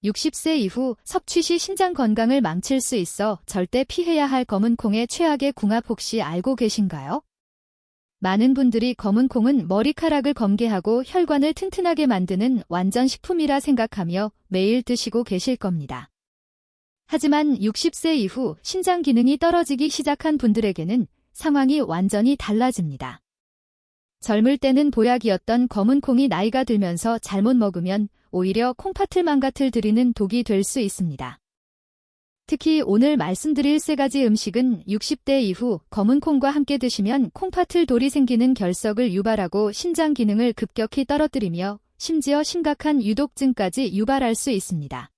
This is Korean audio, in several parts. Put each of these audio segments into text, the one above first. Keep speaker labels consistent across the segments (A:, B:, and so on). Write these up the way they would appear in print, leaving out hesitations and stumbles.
A: 60세 이후 섭취 시 신장 건강을 망칠 수 있어 절대 피해야 할 검은 콩의 최악의 궁합 혹시 알고 계신가요? 많은 분들이 검은 콩은 머리카락을 검게 하고 혈관을 튼튼하게 만드는 완전 식품이라 생각하며 매일 드시고 계실 겁니다. 하지만 60세 이후 신장 기능이 떨어지기 시작한 분들에게는 상황이 완전히 달라집니다. 젊을 때는 보약이었던 검은 콩이 나이가 들면서 잘못 먹으면 오히려 콩팥을 망가뜨려 드리는 독이 될 수 있습니다. 특히 오늘 말씀드릴 3가지 음식은 60대 이후 검은 콩과 함께 드시면 콩팥을 돌이 생기는 결석을 유발하고 신장 기능을 급격히 떨어뜨리며 심지어 심각한 유독증까지 유발할 수 있습니다.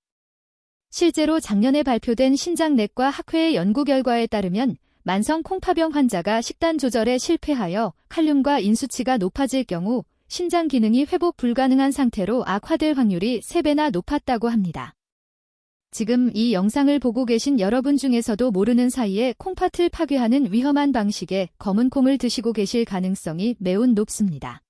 A: 실제로 작년에 발표된 신장내과 학회의 연구 결과에 따르면 만성 콩파병 환자가 식단 조절에 실패하여 칼륨과 인수치가 높아질 경우 신장 기능이 회복 불가능한 상태로 악화될 확률이 3배나 높았다고 합니다. 지금 이 영상을 보고 계신 여러분 중에서도 모르는 사이에 콩팥을 파괴하는 위험한 방식의 검은 콩을 드시고 계실 가능성이 매우 높습니다.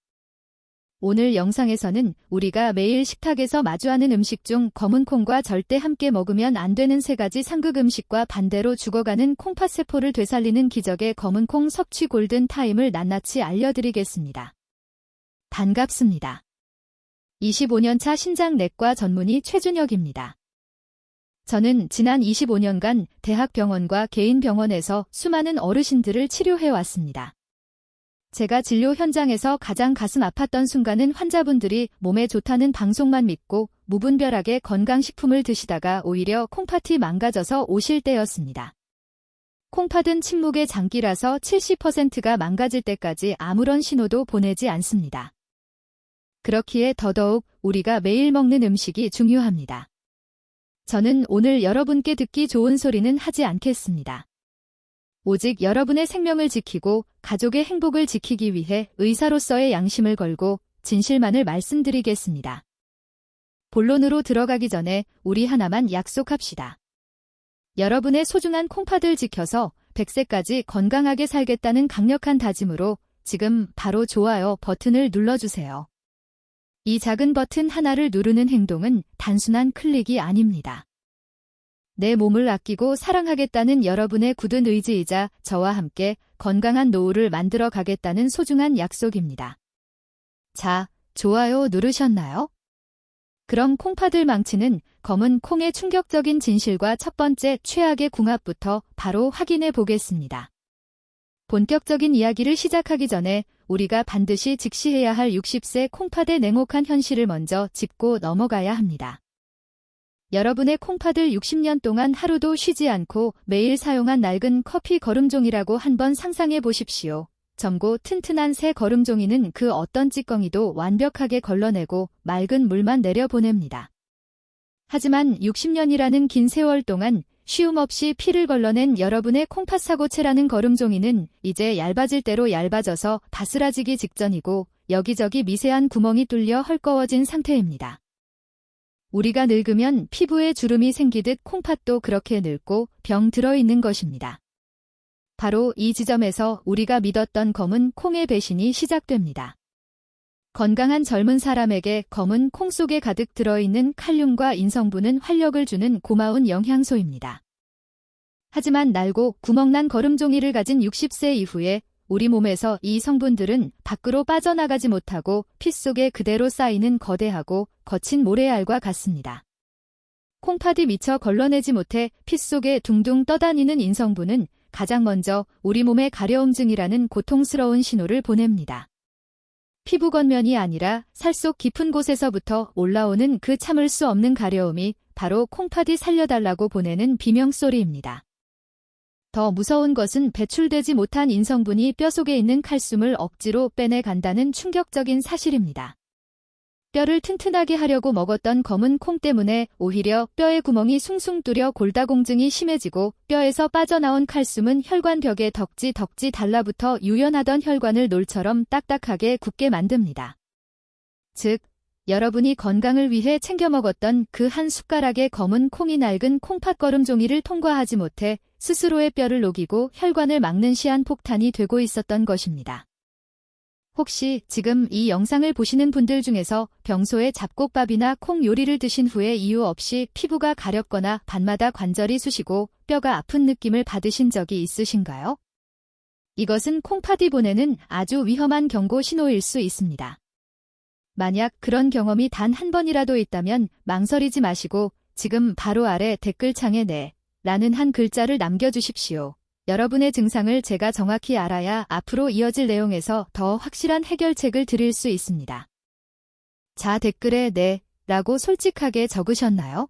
A: 오늘 영상에서는 우리가 매일 식탁에서 마주하는 음식 중 검은 콩과 절대 함께 먹으면 안 되는 3가지 상극 음식과 반대로 죽어가는 콩팥 세포를 되살리는 기적의 검은 콩 섭취 골든 타임을 낱낱이 알려드리겠습니다. 반갑습니다. 25년차 신장내과 전문의 최준혁입니다. 저는 지난 25년간 대학병원과 개인 병원에서 수많은 어르신들을 치료해왔습니다. 제가 진료 현장에서 가장 가슴 아팠던 순간은 환자분들이 몸에 좋다는 방송만 믿고 무분별하게 건강식품을 드시다가 오히려 콩팥이 망가져서 오실 때였습니다. 콩팥은 침묵의 장기라서 70%가 망가질 때까지 아무런 신호도 보내지 않습니다. 그렇기에 더더욱 우리가 매일 먹는 음식이 중요합니다. 저는 오늘 여러분께 듣기 좋은 소리는 하지 않겠습니다. 오직 여러분의 생명을 지키고 가족의 행복을 지키기 위해 의사로서의 양심을 걸고 진실만을 말씀드리겠습니다. 본론으로 들어가기 전에 우리 하나만 약속합시다. 여러분의 소중한 콩팥을 지켜서 100세까지 건강하게 살겠다는 강력한 다짐으로 지금 바로 좋아요 버튼을 눌러주세요. 이 작은 버튼 하나를 누르는 행동은 단순한 클릭이 아닙니다. 내 몸을 아끼고 사랑하겠다는 여러분의 굳은 의지이자 저와 함께 건강한 노후를 만들어 가겠다는 소중한 약속입니다. 자, 좋아요 누르셨나요? 그럼 콩팥을 망치는 검은 콩의 충격적인 진실과 첫 번째 최악의 궁합부터 바로 확인해 보겠습니다. 본격적인 이야기를 시작하기 전에 우리가 반드시 직시해야 할 60세 콩팥의 냉혹한 현실을 먼저 짚고 넘어가야 합니다. 여러분의 콩팥을 60년 동안 하루도 쉬지 않고 매일 사용한 낡은 커피 거름종이라고 한번 상상해 보십시오. 젊고 튼튼한 새 거름종이는 그 어떤 찌꺼기도 완벽하게 걸러내고 맑은 물만 내려보냅니다. 하지만 60년이라는 긴 세월 동안 쉼 없이 피를 걸러낸 여러분의 콩팥 사고체라는 거름종이는 이제 얇아질 대로 얇아져서 바스라지기 직전이고 여기저기 미세한 구멍이 뚫려 헐거워진 상태입니다. 우리가 늙으면 피부에 주름이 생기듯 콩팥도 그렇게 늙고 병 들어있는 것입니다. 바로 이 지점에서 우리가 믿었던 검은 콩의 배신이 시작됩니다. 건강한 젊은 사람에게 검은 콩 속에 가득 들어있는 칼륨과 인성분은 활력을 주는 고마운 영양소입니다. 하지만 낡고 구멍난 거름종이를 가진 60세 이후에 우리 몸에서 이 성분들은 밖으로 빠져나가지 못하고 피 속에 그대로 쌓이는 거대하고 거친 모래알과 같습니다. 콩팥이 미처 걸러내지 못해 피 속에 둥둥 떠다니는 인성분은 가장 먼저 우리 몸의 가려움증이라는 고통스러운 신호를 보냅니다. 피부 겉면이 아니라 살 속 깊은 곳에서부터 올라오는 그 참을 수 없는 가려움이 바로 콩팥이 살려달라고 보내는 비명소리입니다. 더 무서운 것은 배출되지 못한 인성분이 뼈 속에 있는 칼슘을 억지로 빼내간다는 충격적인 사실입니다. 뼈를 튼튼하게 하려고 먹었던 검은 콩 때문에 오히려 뼈의 구멍이 숭숭 뚫려 골다공증이 심해지고 뼈에서 빠져나온 칼슘은 혈관벽에 덕지 달라붙어 유연하던 혈관을 놀처럼 딱딱하게 굳게 만듭니다. 즉, 여러분이 건강을 위해 챙겨 먹었던 그 한 숟가락의 검은 콩이 낡은 콩팥 거름종이를 통과하지 못해 스스로의 뼈를 녹이고 혈관을 막는 시한폭탄이 되고 있었던 것입니다. 혹시 지금 이 영상을 보시는 분들 중에서 평소에 잡곡밥이나 콩 요리를 드신 후에 이유 없이 피부가 가렵거나 밤마다 관절이 쑤시고 뼈가 아픈 느낌을 받으신 적이 있으신가요? 이것은 콩팥이 보내는 아주 위험한 경고 신호일 수 있습니다. 만약 그런 경험이 단 한 번이라도 있다면 망설이지 마시고 지금 바로 아래 댓글창에 네 라는 한 글자를 남겨주십시오. 여러분의 증상을 제가 정확히 알아야 앞으로 이어질 내용에서 더 확실한 해결책을 드릴 수 있습니다. 자, 댓글에 네 라고 솔직하게 적으셨나요?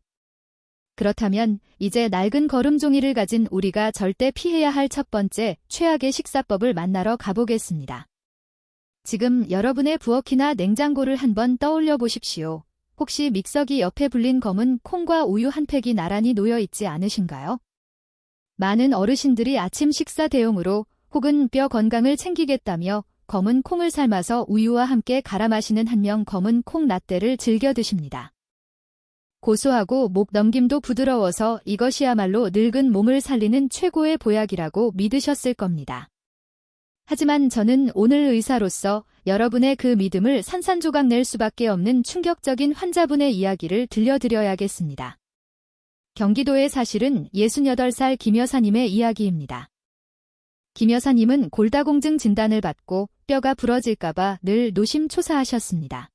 A: 그렇다면 이제 낡은 거름 종이를 가진 우리가 절대 피해야 할 첫 번째 최악의 식사법을 만나러 가보겠습니다. 지금 여러분의 부엌이나 냉장고를 한번 떠올려 보십시오. 혹시 믹서기 옆에 불린 검은 콩과 우유 한 팩이 나란히 놓여 있지 않으신가요? 많은 어르신들이 아침 식사 대용으로 혹은 뼈 건강을 챙기겠다며 검은 콩을 삶아서 우유와 함께 갈아 마시는 한명 검은 콩 라떼를 즐겨 드십니다. 고소하고 목 넘김도 부드러워서 이것이야말로 늙은 몸을 살리는 최고의 보약이라고 믿으셨을 겁니다. 하지만 저는 오늘 의사로서 여러분의 그 믿음을 산산조각 낼 수밖에 없는 충격적인 환자분의 이야기를 들려드려야겠습니다. 경기도에 사실은 68살 김 여사님의 이야기입니다. 김 여사님은 골다공증 진단을 받고 뼈가 부러질까봐 늘 노심초사하셨습니다.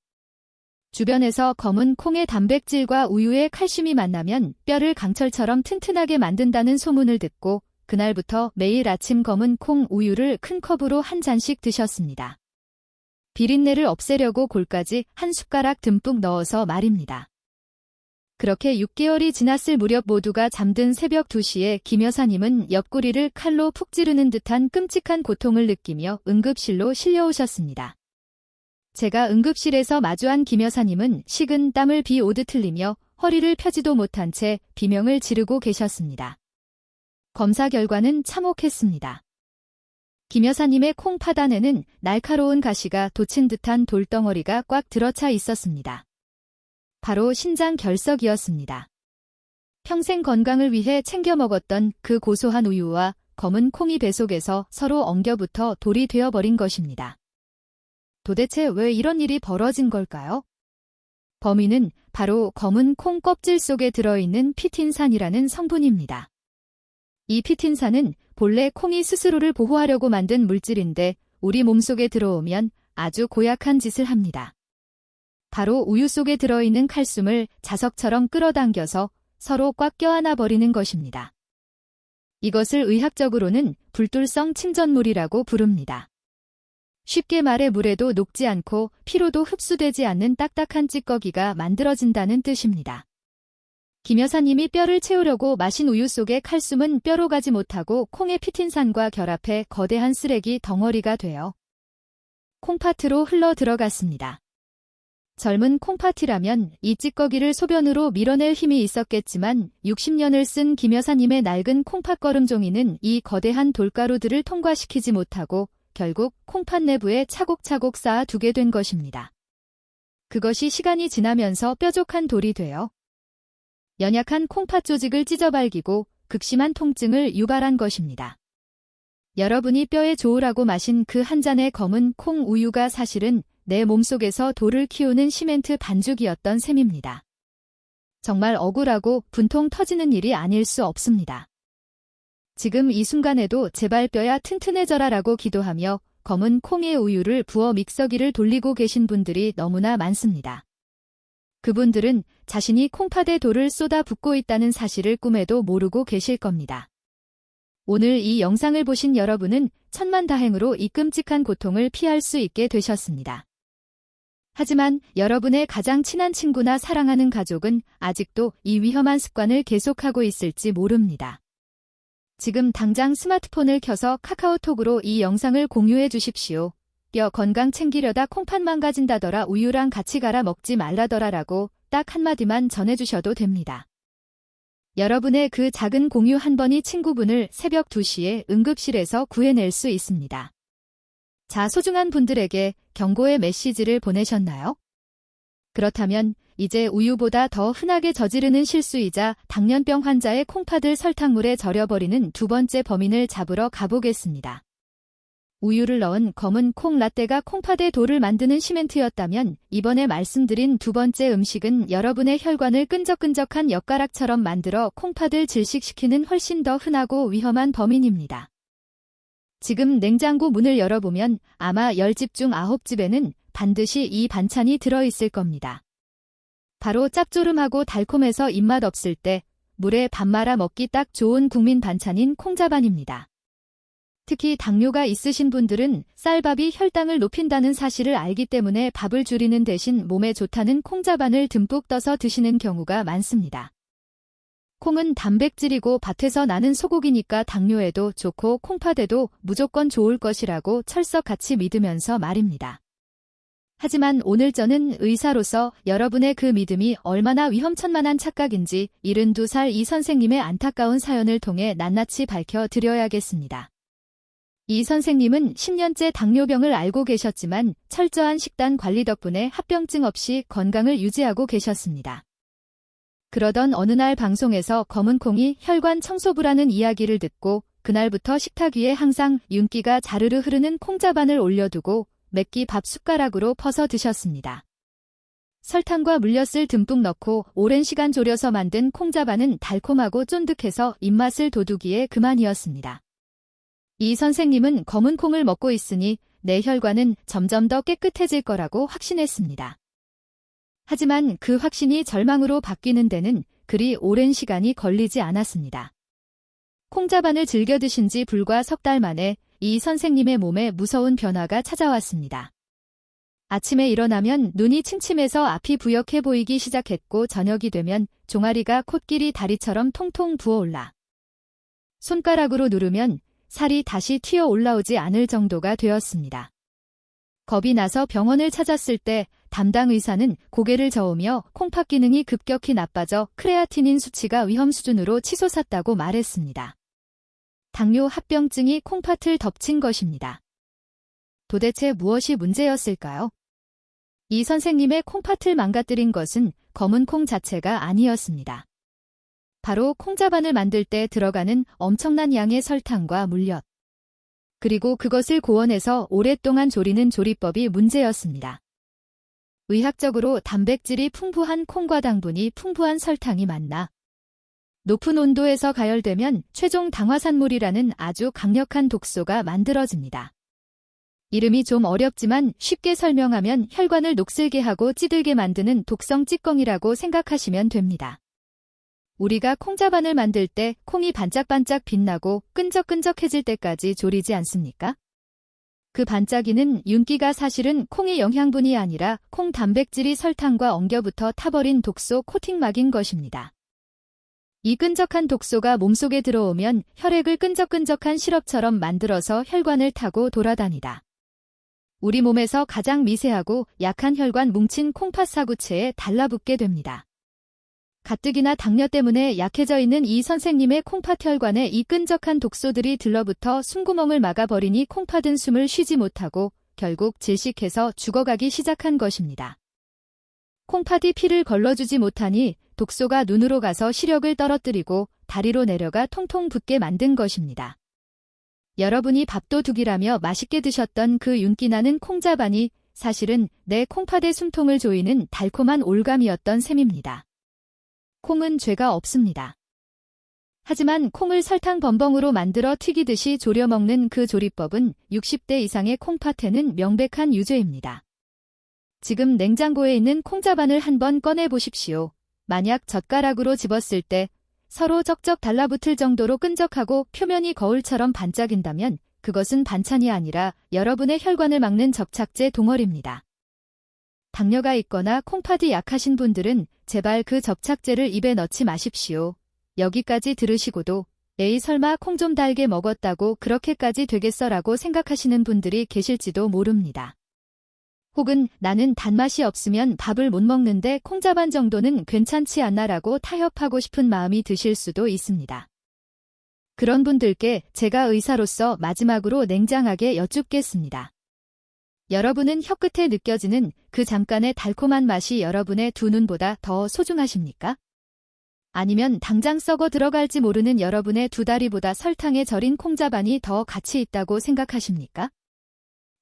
A: 주변에서 검은 콩의 단백질과 우유의 칼슘이 만나면 뼈를 강철처럼 튼튼하게 만든다는 소문을 듣고 그날부터 매일 아침 검은 콩 우유를 큰 컵으로 한 잔씩 드셨습니다. 비린내를 없애려고 골까지 한 숟가락 듬뿍 넣어서 말입니다. 그렇게 6개월이 지났을 무렵 모두가 잠든 새벽 2시에 김 여사님은 옆구리를 칼로 푹 찌르는 듯한 끔찍한 고통을 느끼며 응급실로 실려오셨습니다. 제가 응급실에서 마주한 김 여사님은 식은 땀을 비 오듯 흘리며 허리를 펴지도 못한 채 비명을 지르고 계셨습니다. 검사 결과는 참혹했습니다. 김 여사님의 콩팥 안에는 날카로운 가시가 돋친 듯한 돌덩어리가 꽉 들어차 있었습니다. 바로 신장 결석이었습니다. 평생 건강을 위해 챙겨 먹었던 그 고소한 우유와 검은 콩이 배 속에서 서로 엉겨붙어 돌이 되어버린 것입니다. 도대체 왜 이런 일이 벌어진 걸까요? 범인은 바로 검은 콩 껍질 속에 들어있는 피틴산이라는 성분입니다. 이 피틴산은 본래 콩이 스스로를 보호하려고 만든 물질인데 우리 몸속에 들어오면 아주 고약한 짓을 합니다. 바로 우유 속에 들어있는 칼슘을 자석처럼 끌어당겨서 서로 꽉 껴안아 버리는 것입니다. 이것을 의학적으로는 불돌성 침전물이라고 부릅니다. 쉽게 말해 물에도 녹지 않고 피로도 흡수되지 않는 딱딱한 찌꺼기가 만들어진다는 뜻입니다. 김 여사님이 뼈를 채우려고 마신 우유 속의 칼슘은 뼈로 가지 못하고 콩의 피틴산과 결합해 거대한 쓰레기 덩어리가 되어 콩팥으로 흘러 들어갔습니다. 젊은 콩팥이라면 이 찌꺼기를 소변으로 밀어낼 힘이 있었겠지만 60년을 쓴 김 여사님의 낡은 콩팥 거름종이는 이 거대한 돌가루들을 통과시키지 못하고 결국 콩팥 내부에 차곡차곡 쌓아 두게 된 것입니다. 그것이 시간이 지나면서 뾰족한 돌이 되어 연약한 콩팥 조직을 찢어발기고 극심한 통증을 유발한 것입니다. 여러분이 뼈에 좋으라고 마신 그 한 잔의 검은 콩 우유가 사실은 내 몸속에서 돌을 키우는 시멘트 반죽이었던 셈입니다. 정말 억울하고 분통 터지는 일이 아닐 수 없습니다. 지금 이 순간에도 제발 뼈야 튼튼해져라라고 기도하며 검은 콩의 우유를 부어 믹서기를 돌리고 계신 분들이 너무나 많습니다. 그분들은 자신이 콩팥에 돌을 쏟아 붓고 있다는 사실을 꿈에도 모르고 계실 겁니다. 오늘 이 영상을 보신 여러분은 천만다행으로 이 끔찍한 고통을 피할 수 있게 되셨습니다. 하지만 여러분의 가장 친한 친구나 사랑하는 가족은 아직도 이 위험한 습관을 계속하고 있을지 모릅니다. 지금 당장 스마트폰을 켜서 카카오톡으로 이 영상을 공유해 주십시오. 뼈 건강 챙기려다 콩팥 망가진다더라 우유랑 같이 갈아 먹지 말라더라라고 딱 한마디만 전해주셔도 됩니다. 여러분의 그 작은 공유 한 번이 친구분을 새벽 2시에 응급실에서 구해낼 수 있습니다. 자, 소중한 분들에게 경고의 메시지를 보내셨나요? 그렇다면 이제 우유보다 더 흔하게 저지르는 실수이자 당뇨병 환자의 콩팥을 설탕물에 절여버리는 두 번째 범인을 잡으러 가보겠습니다. 우유를 넣은 검은 콩 라떼가 콩팥의 도를 만드는 시멘트였다면 이번에 말씀드린 두 번째 음식은 여러분의 혈관을 끈적끈적한 엿가락처럼 만들어 콩팥을 질식시키는 훨씬 더 흔하고 위험한 범인입니다. 지금 냉장고 문을 열어보면 아마 10집 중 9집에는 반드시 이 반찬이 들어있을 겁니다. 바로 짭조름하고 달콤해서 입맛 없을 때 물에 밥 말아 먹기 딱 좋은 국민 반찬인 콩자반입니다. 특히 당뇨가 있으신 분들은 쌀밥이 혈당을 높인다는 사실을 알기 때문에 밥을 줄이는 대신 몸에 좋다는 콩자반을 듬뿍 떠서 드시는 경우가 많습니다. 콩은 단백질이고 밭에서 나는 소고기니까 당뇨에도 좋고 콩팥에도 무조건 좋을 것이라고 철석같이 믿으면서 말입니다. 하지만 오늘 저는 의사로서 여러분의 그 믿음이 얼마나 위험천만한 착각인지 72살 이 선생님의 안타까운 사연을 통해 낱낱이 밝혀드려야겠습니다. 이 선생님은 10년째 당뇨병을 앓고 계셨지만 철저한 식단 관리 덕분에 합병증 없이 건강을 유지하고 계셨습니다. 그러던 어느 날 방송에서 검은 콩이 혈관 청소부라는 이야기를 듣고 그날부터 식탁 위에 항상 윤기가 자르르 흐르는 콩자반을 올려두고 맵기 밥 숟가락으로 퍼서 드셨습니다. 설탕과 물엿을 듬뿍 넣고 오랜 시간 졸여서 만든 콩자반은 달콤하고 쫀득해서 입맛을 돋우기에 그만이었습니다. 이 선생님은 검은 콩을 먹고 있으니 내 혈관은 점점 더 깨끗해질 거라고 확신했습니다. 하지만 그 확신이 절망으로 바뀌는 데는 그리 오랜 시간이 걸리지 않았습니다. 콩자반을 즐겨 드신 지 불과 석 달 만에 이 선생님의 몸에 무서운 변화가 찾아왔습니다. 아침에 일어나면 눈이 침침해서 앞이 부역해 보이기 시작했고 저녁이 되면 종아리가 코끼리 다리처럼 통통 부어올라 손가락으로 누르면 살이 다시 튀어 올라오지 않을 정도가 되었습니다. 겁이 나서 병원을 찾았을 때 담당 의사는 고개를 저으며 콩팥 기능이 급격히 나빠져 크레아티닌 수치가 위험 수준으로 치솟았다고 말했습니다. 당뇨 합병증이 콩팥을 덮친 것입니다. 도대체 무엇이 문제였을까요? 이 선생님의 콩팥을 망가뜨린 것은 검은 콩 자체가 아니었습니다. 바로 콩자반을 만들 때 들어가는 엄청난 양의 설탕과 물엿, 그리고 그것을 고온에서 오랫동안 조리는 조리법이 문제였습니다. 의학적으로 단백질이 풍부한 콩과 당분이 풍부한 설탕이 만나 높은 온도에서 가열되면 최종 당화산물이라는 아주 강력한 독소가 만들어집니다. 이름이 좀 어렵지만 쉽게 설명하면 혈관을 녹슬게 하고 찌들게 만드는 독성 찌꺼기라고 생각하시면 됩니다. 우리가 콩자반을 만들 때 콩이 반짝반짝 빛나고 끈적끈적해질 때까지 졸이지 않습니까? 그 반짝이는 윤기가 사실은 콩의 영양분이 아니라 콩 단백질이 설탕과 엉겨붙어 타버린 독소 코팅막인 것입니다. 이 끈적한 독소가 몸속에 들어오면 혈액을 끈적끈적한 시럽처럼 만들어서 혈관을 타고 돌아다니다 우리 몸에서 가장 미세하고 약한 혈관 뭉친 콩팥 사구체에 달라붙게 됩니다. 가뜩이나 당뇨 때문에 약해져 있는 이 선생님의 콩팥 혈관에 이 끈적한 독소들이 들러붙어 숨구멍을 막아버리니 콩팥은 숨을 쉬지 못하고 결국 질식해서 죽어가기 시작한 것입니다. 콩팥이 피를 걸러주지 못하니 독소가 눈으로 가서 시력을 떨어뜨리고 다리로 내려가 통통 붓게 만든 것입니다. 여러분이 밥도둑이라며 맛있게 드셨던 그 윤기나는 콩자반이 사실은 내 콩팥의 숨통을 조이는 달콤한 올감이었던 셈입니다. 콩은 죄가 없습니다. 하지만 콩을 설탕 범벅으로 만들어 튀기듯이 졸여 먹는 그 조리법은 60대 이상의 콩팥에는 명백한 유죄입니다. 지금 냉장고에 있는 콩자반을 한번 꺼내 보십시오. 만약 젓가락으로 집었을 때 서로 쩍쩍 달라붙을 정도로 끈적하고 표면이 거울처럼 반짝인다면 그것은 반찬이 아니라 여러분의 혈관을 막는 접착제 덩어리입니다. 당뇨가 있거나 콩팥이 약하신 분들은 제발 그 접착제를 입에 넣지 마십시오. 여기까지 들으시고도 에이 설마 콩 좀 달게 먹었다고 그렇게까지 되겠어라고 생각하시는 분들이 계실지도 모릅니다. 혹은 나는 단맛이 없으면 밥을 못 먹는데 콩자반 정도는 괜찮지 않나라고 타협하고 싶은 마음이 드실 수도 있습니다. 그런 분들께 제가 의사로서 마지막으로 냉정하게 여쭙겠습니다. 여러분은 혀끝에 느껴지는 그 잠깐의 달콤한 맛이 여러분의 두 눈보다 더 소중하십니까? 아니면 당장 썩어 들어갈지 모르는 여러분의 두 다리보다 설탕에 절인 콩자반이 더 가치 있다고 생각하십니까?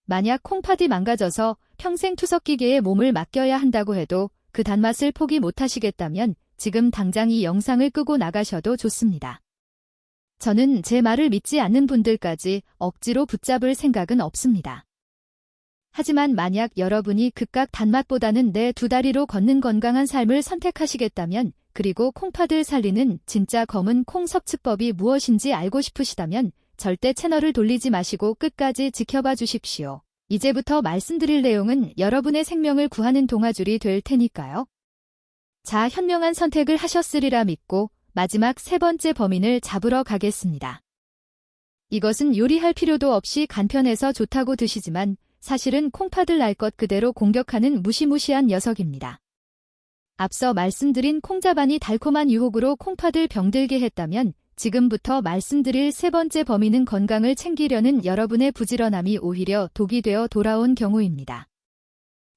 A: 만약 콩팥이 망가져서 평생 투석기계에 몸을 맡겨야 한다고 해도 그 단맛을 포기 못하시겠다면 지금 당장 이 영상을 끄고 나가셔도 좋습니다. 저는 제 말을 믿지 않는 분들까지 억지로 붙잡을 생각은 없습니다. 하지만 만약 여러분이 극각 단맛보다는 내 두 다리로 걷는 건강한 삶을 선택하시겠다면, 그리고 콩팥을 살리는 진짜 검은 콩 섭취법이 무엇인지 알고 싶으시다면 절대 채널을 돌리지 마시고 끝까지 지켜봐 주십시오. 이제부터 말씀드릴 내용은 여러분의 생명을 구하는 동아줄이 될 테니까요. 자, 현명한 선택을 하셨으리라 믿고 마지막 세 번째 범인을 잡으러 가겠습니다. 이것은 요리할 필요도 없이 간편해서 좋다고 드시지만 사실은 콩팥을 날 것 그대로 공격하는 무시무시한 녀석입니다. 앞서 말씀드린 콩자반이 달콤한 유혹으로 콩팥을 병들게 했다면 지금부터 말씀드릴 세 번째 범인은 건강을 챙기려는 여러분의 부지런함이 오히려 독이 되어 돌아온 경우입니다.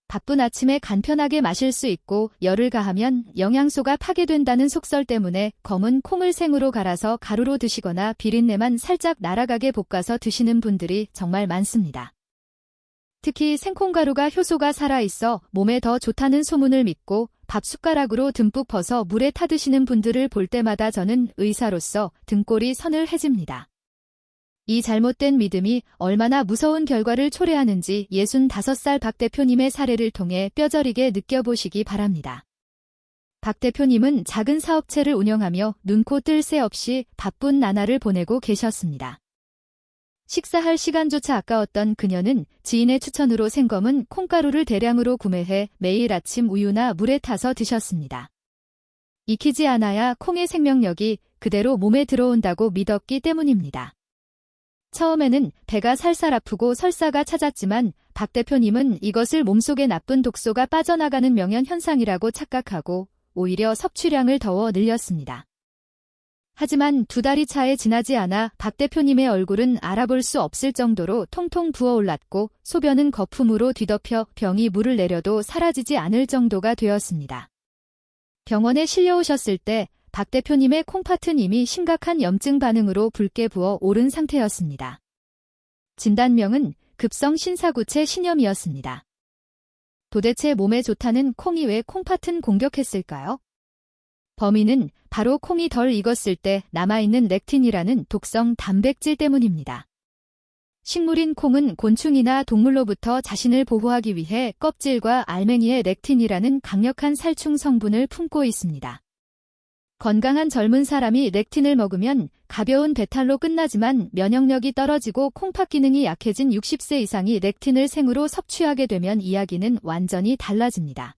A: 바쁜 아침에 간편하게 마실 수 있고 열을 가하면 영양소가 파괴된다는 속설 때문에 검은 콩을 생으로 갈아서 가루로 드시거나 비린내만 살짝 날아가게 볶아서 드시는 분들이 정말 많습니다. 특히 생콩가루가 효소가 살아있어 몸에 더 좋다는 소문을 믿고 밥 숟가락으로 듬뿍 퍼서 물에 타드시는 분들을 볼 때마다 저는 의사로서 등골이 서늘해집니다. 이 잘못된 믿음이 얼마나 무서운 결과를 초래하는지 65살 박 대표님의 사례를 통해 뼈저리게 느껴보시기 바랍니다. 박 대표님은 작은 사업체를 운영하며 눈코 뜰 새 없이 바쁜 나날을 보내고 계셨습니다. 식사할 시간조차 아까웠던 그녀는 지인의 추천으로 생검은 콩가루를 대량으로 구매해 매일 아침 우유나 물에 타서 드셨습니다. 익히지 않아야 콩의 생명력이 그대로 몸에 들어온다고 믿었기 때문입니다. 처음에는 배가 살살 아프고 설사가 찾았지만 박 대표님은 이것을 몸속에 나쁜 독소가 빠져나가는 명현현상이라고 착각하고 오히려 섭취량을 더워 늘렸습니다. 하지만 두 달이 차에 지나지 않아 박 대표님의 얼굴은 알아볼 수 없을 정도로 통통 부어올랐고 소변은 거품으로 뒤덮여 병이 물을 내려도 사라지지 않을 정도가 되었습니다. 병원에 실려오셨을 때 박 대표님의 콩팥은 이미 심각한 염증 반응으로 붉게 부어 오른 상태였습니다. 진단명은 급성 신사구체 신염이었습니다. 도대체 몸에 좋다는 콩이 왜 콩팥은 공격했을까요? 범인은 바로 콩이 덜 익었을 때 남아있는 렉틴이라는 독성 단백질 때문입니다. 식물인 콩은 곤충이나 동물로부터 자신을 보호하기 위해 껍질과 알맹이에 렉틴이라는 강력한 살충 성분을 품고 있습니다. 건강한 젊은 사람이 렉틴을 먹으면 가벼운 배탈로 끝나지만 면역력이 떨어지고 콩팥 기능이 약해진 60세 이상이 렉틴을 생으로 섭취하게 되면 이야기는 완전히 달라집니다.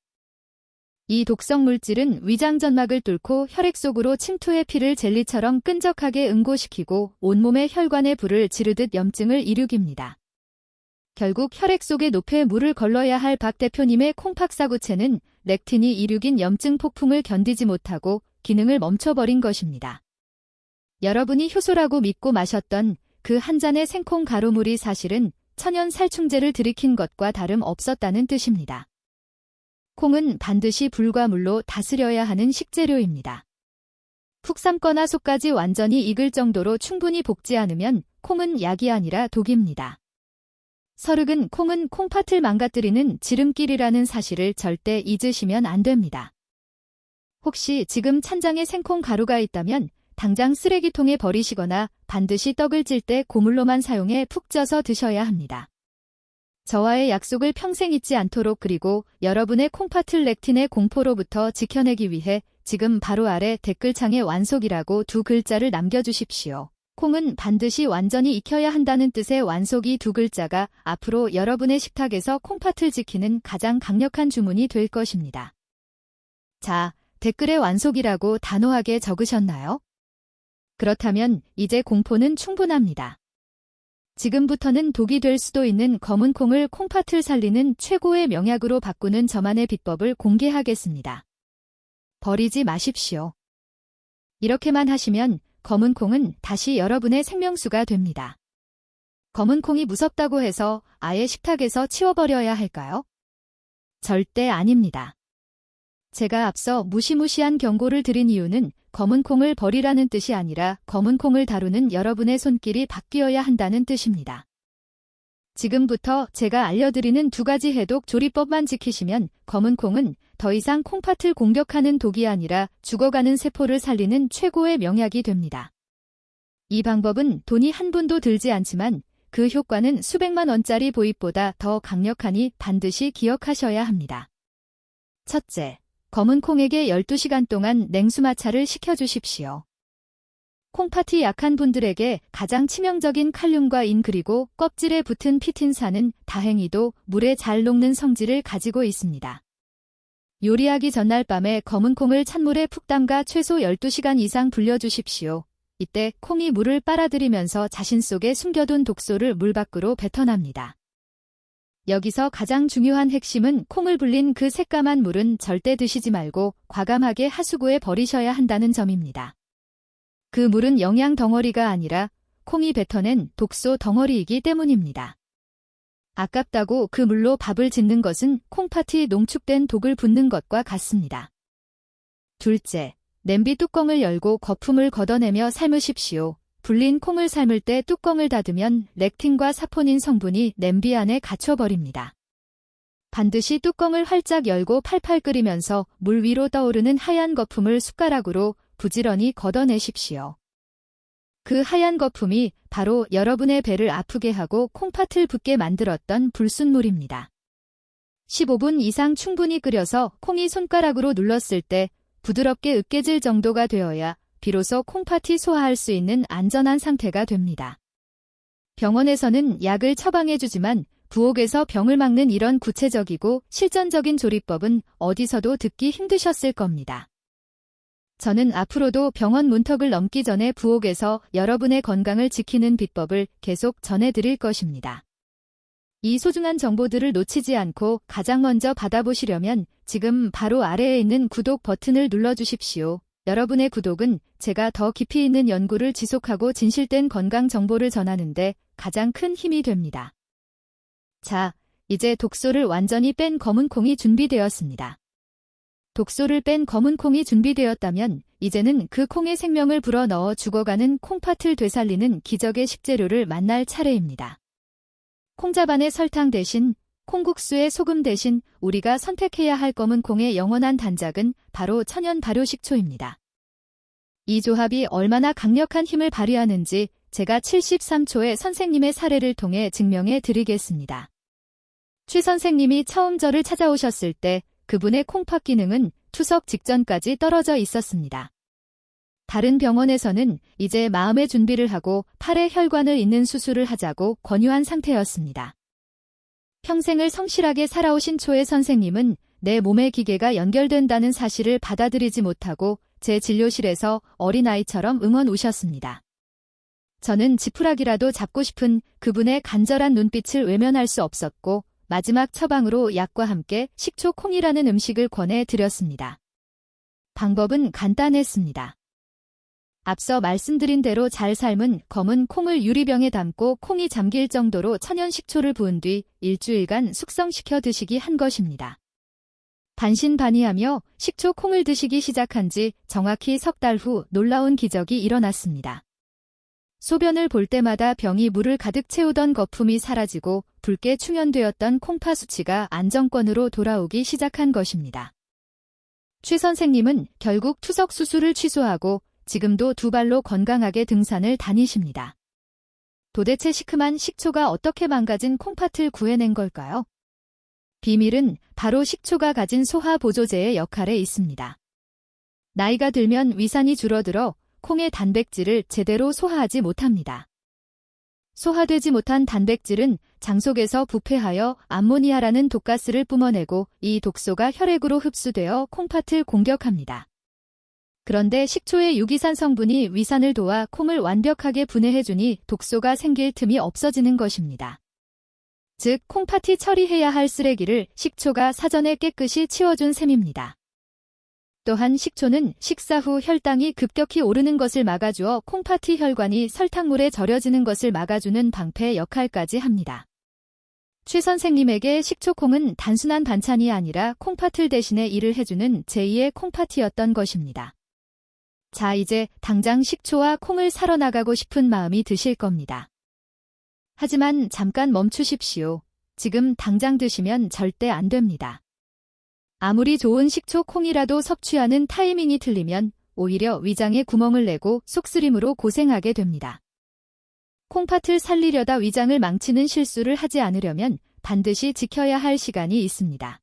A: 이 독성 물질은 위장전막을 뚫고 혈액 속으로 침투해 피를 젤리처럼 끈적하게 응고시키고 온몸의 혈관에 불을 지르듯 염증을 일으킵니다. 결국 혈액 속에 노폐 물을 걸러야 할 박 대표님의 콩팥사구체는 렉틴이 일으킨 염증 폭풍을 견디지 못하고 기능을 멈춰버린 것입니다. 여러분이 효소라고 믿고 마셨던 그 한 잔의 생콩 가루물이 사실은 천연 살충제를 들이킨 것과 다름 없었다는 뜻입니다. 콩은 반드시 불과 물로 다스려야 하는 식재료입니다. 푹 삶거나 속까지 완전히 익을 정도로 충분히 볶지 않으면 콩은 약이 아니라 독입니다. 서륵은 콩은 콩팥을 망가뜨리는 지름길이라는 사실을 절대 잊으시면 안 됩니다. 혹시 지금 찬장에 생콩 가루가 있다면 당장 쓰레기통에 버리시거나 반드시 떡을 찔 때 고물로만 사용해 푹 쪄서 드셔야 합니다. 저와의 약속을 평생 잊지 않도록 그리고 여러분의 콩팥을 렉틴의 공포로부터 지켜내기 위해 지금 바로 아래 댓글창에 완속이라고 두 글자를 남겨주십시오. 콩은 반드시 완전히 익혀야 한다는 뜻의 완속이 두 글자가 앞으로 여러분의 식탁에서 콩팥을 지키는 가장 강력한 주문이 될 것입니다. 자, 댓글에 완속이라고 단호하게 적으셨나요? 그렇다면 이제 공포는 충분합니다. 지금부터는 독이 될 수도 있는 검은 콩을 콩팥을 살리는 최고의 명약으로 바꾸는 저만의 비법을 공개하겠습니다. 버리지 마십시오. 이렇게만 하시면 검은 콩은 다시 여러분의 생명수가 됩니다. 검은 콩이 무섭다고 해서 아예 식탁에서 치워버려야 할까요? 절대 아닙니다. 제가 앞서 무시무시한 경고를 드린 이유는 검은 콩을 버리라는 뜻이 아니라 검은 콩을 다루는 여러분의 손길이 바뀌어야 한다는 뜻입니다. 지금부터 제가 알려드리는 2가지 해독 조리법만 지키시면 검은 콩은 더 이상 콩팥을 공격하는 독이 아니라 죽어가는 세포를 살리는 최고의 명약이 됩니다. 이 방법은 돈이 한 푼도 들지 않지만 그 효과는 수백만 원짜리 보입보다 더 강력하니 반드시 기억하셔야 합니다. 첫째, 검은 콩에게 12시간 동안 냉수마찰을 시켜주십시오. 콩팥이 약한 분들에게 가장 치명적인 칼륨과 인 그리고 껍질에 붙은 피틴산은 다행히도 물에 잘 녹는 성질을 가지고 있습니다. 요리하기 전날 밤에 검은 콩을 찬물에 푹 담가 최소 12시간 이상 불려주십시오. 이때 콩이 물을 빨아들이면서 자신 속에 숨겨둔 독소를 물 밖으로 뱉어납니다. 여기서 가장 중요한 핵심은 콩을 불린 그 새까만 물은 절대 드시지 말고 과감하게 하수구에 버리셔야 한다는 점입니다. 그 물은 영양 덩어리가 아니라 콩이 뱉어낸 독소 덩어리이기 때문입니다. 아깝다고 그 물로 밥을 짓는 것은 콩팥이 농축된 독을 붓는 것과 같습니다. 둘째, 냄비 뚜껑을 열고 거품을 걷어내며 삶으십시오. 불린 콩을 삶을 때 뚜껑을 닫으면 렉틴과 사포닌 성분이 냄비 안에 갇혀버립니다. 반드시 뚜껑을 활짝 열고 팔팔 끓이면서 물 위로 떠오르는 하얀 거품을 숟가락으로 부지런히 걷어내십시오. 그 하얀 거품이 바로 여러분의 배를 아프게 하고 콩팥을 붓게 만들었던 불순물입니다. 15분 이상 충분히 끓여서 콩이 손가락으로 눌렀을 때 부드럽게 으깨질 정도가 되어야 비로소 콩팥이 소화할 수 있는 안전한 상태가 됩니다. 병원에서는 약을 처방해주지만 부엌에서 병을 막는 이런 구체적이고 실전적인 조리법은 어디서도 듣기 힘드셨을 겁니다. 저는 앞으로도 병원 문턱을 넘기 전에 부엌에서 여러분의 건강을 지키는 비법을 계속 전해드릴 것입니다. 이 소중한 정보들을 놓치지 않고 가장 먼저 받아보시려면 지금 바로 아래에 있는 구독 버튼을 눌러주십시오. 여러분의 구독은 제가 더 깊이 있는 연구를 지속하고 진실된 건강 정보를 전하는데 가장 큰 힘이 됩니다. 자, 이제 독소를 완전히 뺀 검은 콩이 준비되었습니다. 독소를 뺀 검은 콩이 준비되었다면 이제는 그 콩의 생명을 불어넣어 죽어가는 콩팥을 되살리는 기적의 식재료를 만날 차례입니다. 콩자반의 설탕 대신, 콩국수의 소금 대신 우리가 선택해야 할 검은 콩의 영원한 단작은 바로 천연 발효식초입니다. 이 조합이 얼마나 강력한 힘을 발휘하는지 제가 73초의 선생님의 사례를 통해 증명해 드리겠습니다. 최 선생님이 처음 저를 찾아오셨을 때 그분의 콩팥 기능은 투석 직전까지 떨어져 있었습니다. 다른 병원에서는 이제 마음의 준비를 하고 팔에 혈관을 잇는 수술을 하자고 권유한 상태였습니다. 평생을 성실하게 살아오신 초의 선생님은 내 몸에 기계가 연결된다는 사실을 받아들이지 못하고 제 진료실에서 어린아이처럼 응원 우셨습니다. 저는 지푸라기라도 잡고 싶은 그분의 간절한 눈빛을 외면할 수 없었고 마지막 처방으로 약과 함께 식초 콩이라는 음식을 권해 드렸습니다. 방법은 간단했습니다. 앞서 말씀드린 대로 잘 삶은 검은 콩을 유리병에 담고 콩이 잠길 정도로 천연 식초를 부은 뒤 일주일간 숙성시켜 드시기 한 것입니다. 반신반의하며 식초 콩을 드시기 시작한 지 정확히 3달 후 놀라운 기적이 일어났습니다. 소변을 볼 때마다 병이 물을 가득 채우던 거품이 사라지고 붉게 충연되었던 콩팥 수치가 안정권으로 돌아오기 시작한 것입니다. 최 선생님은 결국 투석 수술을 취소하고 지금도 2발로 건강하게 등산을 다니십니다. 도대체 시큼한 식초가 어떻게 망가진 콩팥을 구해낸 걸까요? 비밀은 바로 식초가 가진 소화 보조제의 역할에 있습니다. 나이가 들면 위산이 줄어들어 콩의 단백질을 제대로 소화하지 못합니다. 소화되지 못한 단백질은 장 속에서 부패하여 암모니아라는 독가스를 뿜어내고 이 독소가 혈액으로 흡수되어 콩팥을 공격합니다. 그런데 식초의 유기산 성분이 위산을 도와 콩을 완벽하게 분해해주니 독소가 생길 틈이 없어지는 것입니다. 즉, 콩팥이 처리해야 할 쓰레기를 식초가 사전에 깨끗이 치워준 셈입니다. 또한 식초는 식사 후 혈당이 급격히 오르는 것을 막아주어 콩팥이 혈관이 설탕물에 절여지는 것을 막아주는 방패 역할까지 합니다. 최 선생님에게 식초콩은 단순한 반찬이 아니라 콩팥을 대신해 일을 해주는 제2의 콩팥이었던 것입니다. 자, 이제 당장 식초와 콩을 사러 나가고 싶은 마음이 드실 겁니다. 하지만 잠깐 멈추십시오. 지금 당장 드시면 절대 안 됩니다. 아무리 좋은 식초 콩이라도 섭취하는 타이밍이 틀리면 오히려 위장에 구멍을 내고 속쓰림으로 고생하게 됩니다. 콩팥을 살리려다 위장을 망치는 실수를 하지 않으려면 반드시 지켜야 할 시간이 있습니다.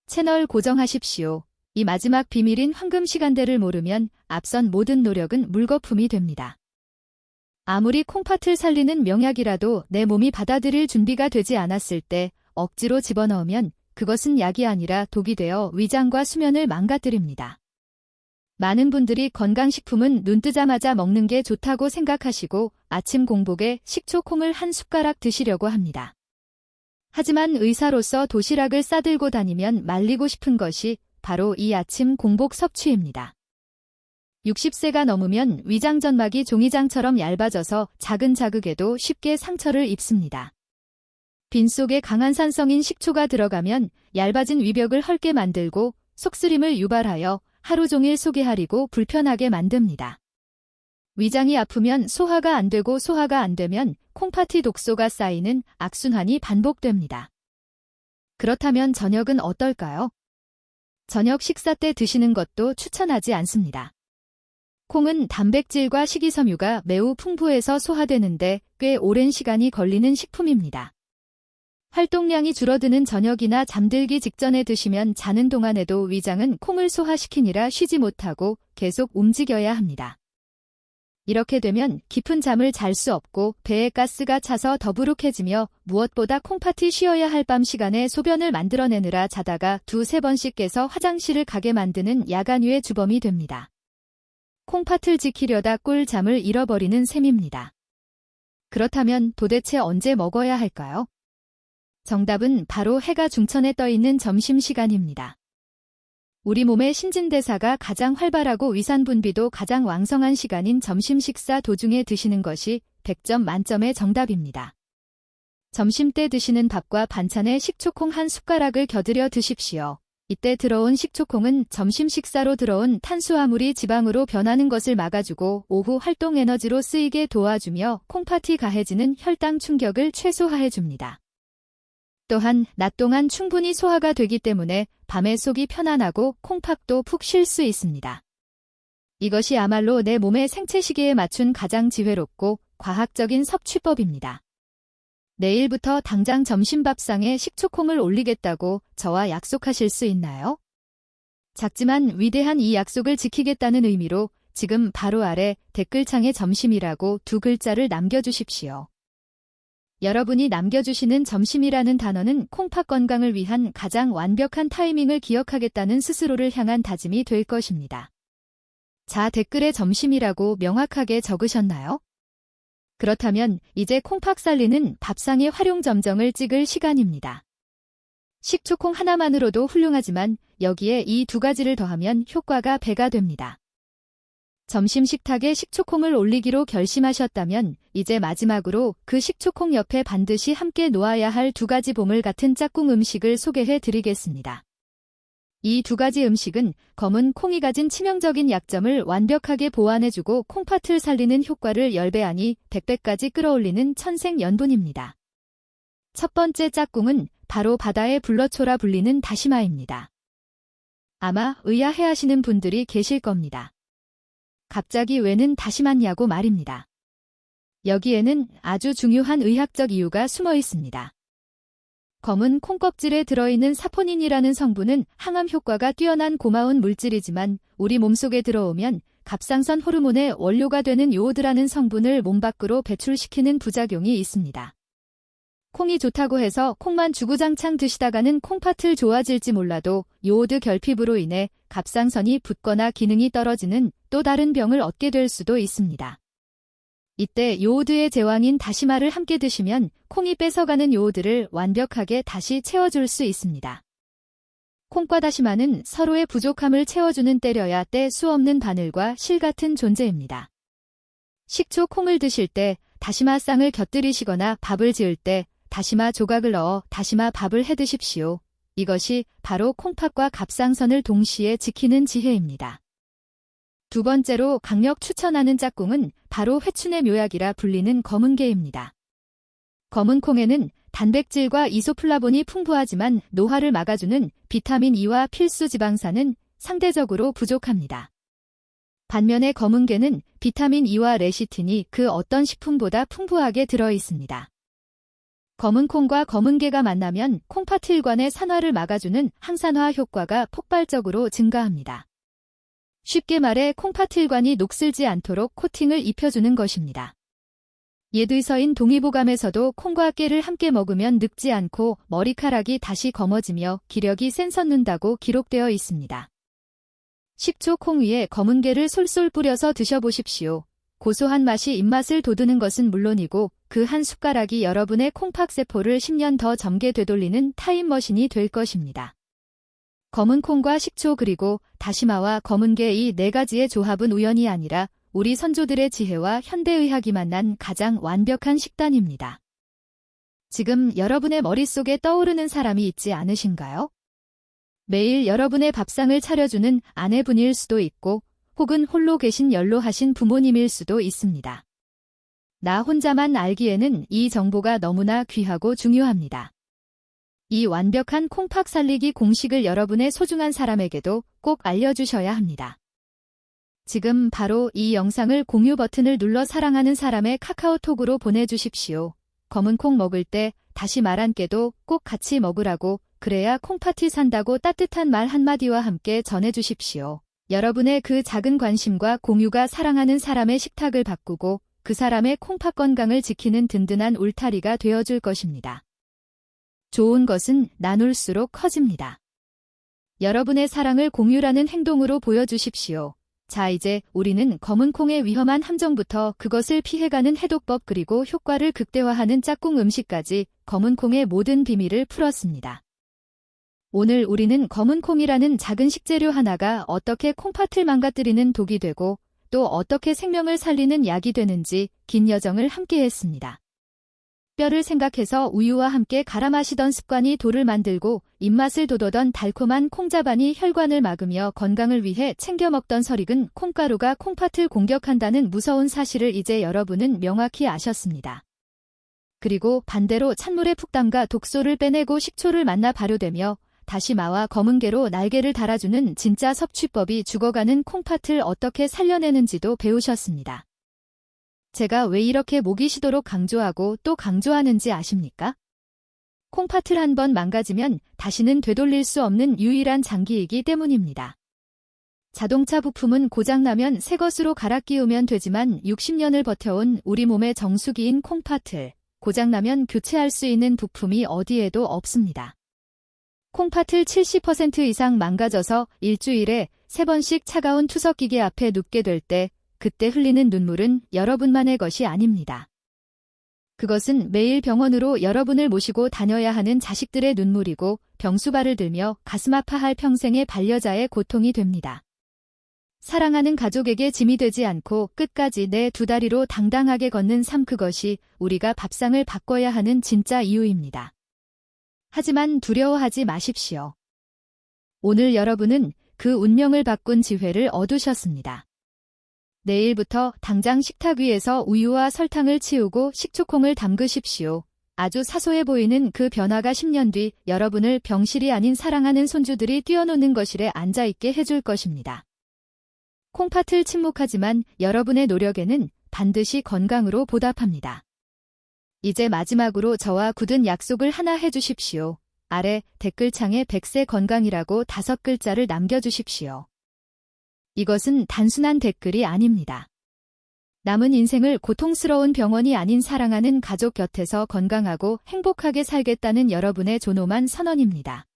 A: 채널 고정하십시오. 이 마지막 비밀인 황금 시간대를 모르면 앞선 모든 노력은 물거품이 됩니다. 아무리 콩팥을 살리는 명약이라도 내 몸이 받아들일 준비가 되지 않았을 때 억지로 집어넣으면 그것은 약이 아니라 독이 되어 위장과 수면을 망가뜨립니다. 많은 분들이 건강식품은 눈 뜨자마자 먹는 게 좋다고 생각하시고 아침 공복에 식초콩을 한 숟가락 드시려고 합니다. 하지만 의사로서 도시락을 싸들고 다니면 말리고 싶은 것이 바로 이 아침 공복 섭취입니다. 60세가 넘으면 위장전막이 종이장처럼 얇아져서 작은 자극에도 쉽게 상처를 입습니다. 빈속에 강한 산성인 식초가 들어가면 얇아진 위벽을 헐게 만들고 속쓰림을 유발하여 하루 종일 속이 하리고 불편하게 만듭니다. 위장이 아프면 소화가 안 되고 소화가 안 되면 콩팥이 독소가 쌓이는 악순환이 반복됩니다. 그렇다면 저녁은 어떨까요? 저녁 식사 때 드시는 것도 추천하지 않습니다. 콩은 단백질과 식이섬유가 매우 풍부해서 소화되는데 꽤 오랜 시간이 걸리는 식품입니다. 활동량이 줄어드는 저녁이나 잠들기 직전에 드시면 자는 동안에도 위장은 콩을 소화시키느라 쉬지 못하고 계속 움직여야 합니다. 이렇게 되면 깊은 잠을 잘 수 없고 배에 가스가 차서 더부룩해지며 무엇보다 콩팥이 쉬어야 할 밤 시간에 소변을 만들어내느라 자다가 2~3번씩 깨서 화장실을 가게 만드는 야간유의 주범이 됩니다. 콩팥을 지키려다 꿀잠을 잃어버리는 셈입니다. 그렇다면 도대체 언제 먹어야 할까요? 정답은 바로 해가 중천에 떠있는 점심시간입니다. 우리 몸의 신진대사가 가장 활발하고 위산분비도 가장 왕성한 시간인 점심 식사 도중에 드시는 것이 100점 만점의 정답입니다. 점심때 드시는 밥과 반찬에 식초콩 한 숟가락을 곁들여 드십시오. 이때 들어온 식초콩은 점심 식사로 들어온 탄수화물이 지방으로 변하는 것을 막아주고 오후 활동 에너지로 쓰이게 도와주며 콩팥이 가해지는 혈당 충격을 최소화해줍니다. 또한 낮 동안 충분히 소화가 되기 때문에 밤에 속이 편안하고 콩팥도 푹 쉴 수 있습니다. 이것이야말로 내 몸의 생체 시계에 맞춘 가장 지혜롭고 과학적인 섭취법입니다. 내일부터 당장 점심밥상에 식초콩을 올리겠다고 저와 약속하실 수 있나요? 작지만 위대한 이 약속을 지키겠다는 의미로 지금 바로 아래 댓글창에 점심이라고 2글자를 남겨주십시오. 여러분이 남겨주시는 점심이라는 단어는 콩팥 건강을 위한 가장 완벽한 타이밍을 기억하겠다는 스스로를 향한 다짐이 될 것입니다. 자, 댓글에 점심이라고 명확하게 적으셨나요? 그렇다면 이제 콩팥 살리는 밥상의 활용점정을 찍을 시간입니다. 식초콩 하나만으로도 훌륭하지만 여기에 이 2가지를 더하면 효과가 배가 됩니다. 점심 식탁에 식초콩을 올리기로 결심하셨다면 이제 마지막으로 그 식초콩 옆에 반드시 함께 놓아야 할 2가지 보물 같은 짝꿍 음식을 소개해 드리겠습니다. 이 2가지 음식은 검은 콩이 가진 치명적인 약점을 완벽하게 보완해주고 콩팥을 살리는 효과를 10배 아니 100배까지 끌어올리는 천생연분입니다. 첫 번째 짝꿍은 바로 바다의 불러초라 불리는 다시마입니다. 아마 의아해하시는 분들이 계실 겁니다. 갑자기 왜는 다시마냐고 말입니다. 여기에는 아주 중요한 의학적 이유가 숨어 있습니다. 검은 콩껍질에 들어있는 사포닌이라는 성분은 항암 효과가 뛰어난 고마운 물질이지만 우리 몸속에 들어오면 갑상선 호르몬의 원료가 되는 요오드라는 성분을 몸 밖으로 배출시키는 부작용이 있습니다. 콩이 좋다고 해서 콩만 주구장창 드시다가는 콩팥을 좋아질지 몰라도 요오드 결핍으로 인해 갑상선이 붓거나 기능이 떨어지는 또 다른 병을 얻게 될 수도 있습니다. 이때 요오드의 제왕인 다시마를 함께 드시면 콩이 뺏어가는 요오드를 완벽하게 다시 채워줄 수 있습니다. 콩과 다시마는 서로의 부족함을 채워주는 때려야 뗄 수 없는 바늘과 실 같은 존재입니다. 식초 콩을 드실 때 다시마 쌍을 곁들이시거나 밥을 지을 때 다시마 조각을 넣어 다시마 밥을 해 드십시오. 이것이 바로 콩팥과 갑상선을 동시에 지키는 지혜입니다. 2번째로 강력 추천하는 짝꿍은 바로 회춘의 묘약이라 불리는 검은게입니다. 검은 콩에는 단백질과 이소플라본이 풍부하지만 노화를 막아주는 비타민 E와 필수 지방산은 상대적으로 부족합니다. 반면에 검은게는 비타민 E와 레시틴이 그 어떤 식품보다 풍부하게 들어있습니다. 검은 콩과 검은게가 만나면 콩팥일관의 산화를 막아주는 항산화 효과가 폭발적으로 증가합니다. 쉽게 말해 콩팥일관이 녹슬지 않도록 코팅을 입혀주는 것입니다. 예의서인 동의보감에서도 콩과 깨를 함께 먹으면 늙지 않고 머리카락이 다시 검어지며 기력이 샘솟는다고 기록되어 있습니다. 식초 콩 위에 검은게를 솔솔 뿌려서 드셔보십시오. 고소한 맛이 입맛을 돋우는 것은 물론이고 그 한 숟가락이 여러분의 콩팥세포를 10년 더 젊게 되돌리는 타임머신이 될 것입니다. 검은 콩과 식초 그리고 다시마와 검은게 이 네 가지의 조합은 우연이 아니라 우리 선조들의 지혜와 현대의학이 만난 가장 완벽한 식단입니다. 지금 여러분의 머릿속에 떠오르는 사람이 있지 않으신가요? 매일 여러분의 밥상을 차려주는 아내분일 수도 있고 혹은 홀로 계신 연로하신 부모님일 수도 있습니다. 나 혼자만 알기에는 이 정보가 너무나 귀하고 중요합니다. 이 완벽한 콩팥 살리기 공식을 여러분의 소중한 사람에게도 꼭 알려주셔야 합니다. 지금 바로 이 영상을 공유 버튼을 눌러 사랑하는 사람의 카카오톡으로 보내주십시오. 검은 콩 먹을 때 다시 말한 깨도 꼭 같이 먹으라고 그래야 콩팥이 산다고 따뜻한 말 한마디와 함께 전해주십시오. 여러분의 그 작은 관심과 공유가 사랑하는 사람의 식탁을 바꾸고 그 사람의 콩팥 건강을 지키는 든든한 울타리가 되어줄 것입니다. 좋은 것은 나눌수록 커집니다. 여러분의 사랑을 공유라는 행동으로 보여주십시오. 자, 이제 우리는 검은 콩의 위험한 함정부터 그것을 피해가는 해독법 그리고 효과를 극대화하는 짝꿍 음식까지 검은 콩의 모든 비밀을 풀었습니다. 오늘 우리는 검은 콩이라는 작은 식재료 하나가 어떻게 콩팥을 망가뜨리는 독이 되고 또 어떻게 생명을 살리는 약이 되는지 긴 여정을 함께 했습니다. 뼈를 생각해서 우유와 함께 갈아 마시던 습관이 돌을 만들고 입맛을 돋우던 달콤한 콩자반이 혈관을 막으며 건강을 위해 챙겨 먹던 설익은 콩가루가 콩팥을 공격한다는 무서운 사실을 이제 여러분은 명확히 아셨습니다. 그리고 반대로 찬물에 푹 담가 독소를 빼내고 식초를 만나 발효되며 다시마와 검은게로 날개를 달아주는 진짜 섭취법이 죽어가는 콩팥을 어떻게 살려내는지도 배우셨습니다. 제가 왜 이렇게 목이 쉬도록 강조하고 또 강조하는지 아십니까? 콩팥을 한번 망가지면 다시는 되돌릴 수 없는 유일한 장기이기 때문입니다. 자동차 부품은 고장나면 새 것으로 갈아 끼우면 되지만 60년을 버텨온 우리 몸의 정수기인 콩팥을 고장나면 교체할 수 있는 부품이 어디에도 없습니다. 콩팥을 70% 이상 망가져서 일주일에 3번씩 차가운 투석기계 앞에 눕게 될 때 그때 흘리는 눈물은 여러분만의 것이 아닙니다. 그것은 매일 병원으로 여러분을 모시고 다녀야 하는 자식들의 눈물이고 병수발을 들며 가슴 아파할 평생의 반려자의 고통이 됩니다. 사랑하는 가족에게 짐이 되지 않고 끝까지 내 두 다리로 당당하게 걷는 삶 그것이 우리가 밥상을 바꿔야 하는 진짜 이유입니다. 하지만 두려워하지 마십시오. 오늘 여러분은 그 운명을 바꾼 지혜를 얻으셨습니다. 내일부터 당장 식탁 위에서 우유와 설탕을 치우고 식초콩을 담그십시오. 아주 사소해 보이는 그 변화가 10년 뒤 여러분을 병실이 아닌 사랑하는 손주들이 뛰어노는 거실에 앉아있게 해줄 것입니다. 콩팥을 침묵하지만 여러분의 노력에는 반드시 건강으로 보답합니다. 이제 마지막으로 저와 굳은 약속을 하나 해주십시오. 아래 댓글창에 100세 건강이라고 5글자를 남겨주십시오. 이것은 단순한 댓글이 아닙니다. 남은 인생을 고통스러운 병원이 아닌 사랑하는 가족 곁에서 건강하고 행복하게 살겠다는 여러분의 존엄한 선언입니다.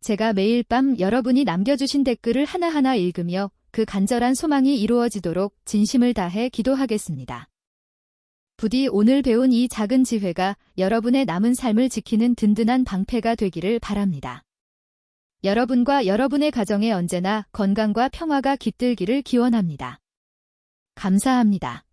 A: 제가 매일 밤 여러분이 남겨주신 댓글을 하나하나 읽으며 그 간절한 소망이 이루어지도록 진심을 다해 기도하겠습니다. 부디 오늘 배운 이 작은 지혜가 여러분의 남은 삶을 지키는 든든한 방패가 되기를 바랍니다. 여러분과 여러분의 가정에 언제나 건강과 평화가 깃들기를 기원합니다. 감사합니다.